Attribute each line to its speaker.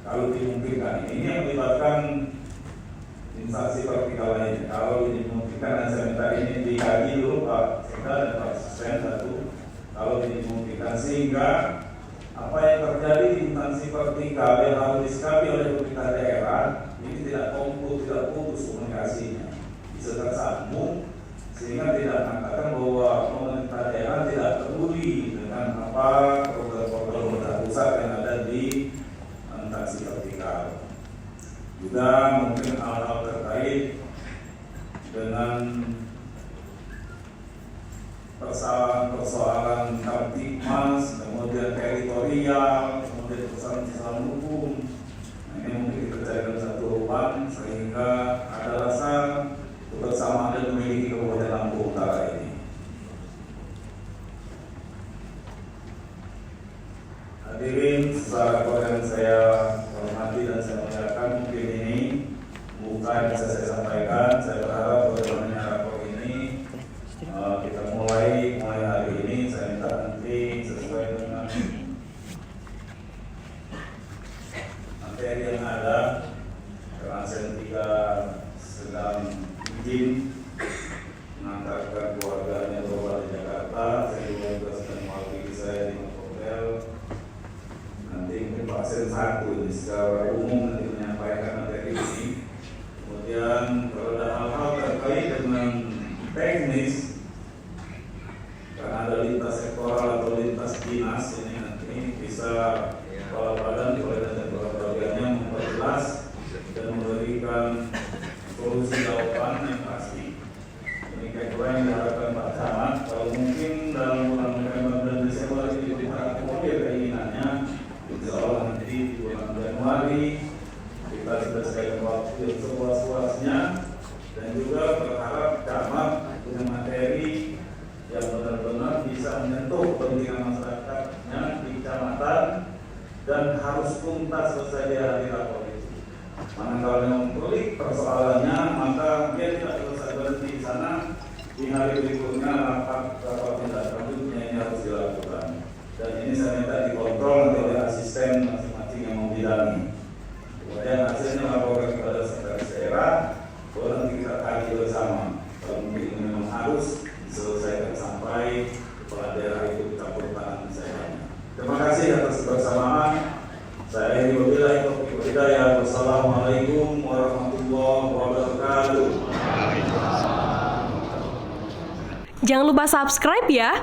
Speaker 1: kalau dimungkinkan. Ini yang melibatkan instansi vertikal lainnya. Kalau dimungkinkan, dan saya minta ini dikaji dulu Pak Sekda dan Pak Asisten satu. Kalau dimungkinkan, sehingga apa yang terjadi di instansi vertikal yang harus disikapi oleh pemerintah daerah ini tidak putus komunikasinya, bisa tersambung, sehingga tidak mengatakan bahwa pemerintah daerah tidak peduli dengan apa program-program pemerintah pusat yang ada di instansi vertikal. Juga mungkin hal-hal terkait dengan persoalan kamtipmas, kemudian teritorial, kemudian persoalan hukum. Nah, ini mungkin kita carikan satu ruang sehingga ada rasa kebersamaan dan memiliki Kabupaten Lampung Utara ini. Hadirin secara yang saya hormati dan saya muliakan, mungkin ini bukan yang bisa saya sampaikan. Saya berharap bagaimana rapor ini kita mulai hari ini. Saya minta nanti sesuai dengan materi yang ada, karena saya sedang izin mengantarkan keluarganya berobat di Jakarta. Saya juga sedang mewakili saya di hotel. Nanti mungkin Pak Sen satu ini secara umum nanti menyampaikan materi ini. Kemudian kalau ada hal-hal terkait dengan teknis, karena ada lintas sektoral atau lintas dinas, ini nanti bisa kepala badan dan kepala bagiannya memperjelas dan memberikan solusi jawaban yang pasti. Ini kira-kira yang diharapkan Pak Camat. Kalau mungkin dalam bulan November dan Desember ini diakomodir keinginannya, insya Allah nanti di bulan Januari kita sudah sekalian waktu yang seluas-luasnya, dan juga berharap Camat dengan materi yang benar-benar bisa menyentuh kepentingan masyarakatnya di kecamatan dan harus tuntas selesai di hari rapor itu. Manakala memang pelik persoalannya, maka dia tidak selesai berhenti di sana. Di hari berikutnya rapat tindak lanjutnya ini harus dilakukan. Dan ini saya minta dikontrol nanti oleh asisten masing-masing yang membidangi. Kemudian hasilnya laporkan kepada sekretaris daerah, baru nanti kita kaji bersama. Kalau mungkin ini memang harus diselesaikan sampai kepala daerah itu campur tangan saya. Terima kasih atas kebersamaan. Saya Wabillahi taufiq wal hidayah. Wassalamualaikum warahmatullahi wabarakatuh.
Speaker 2: Jangan lupa subscribe ya.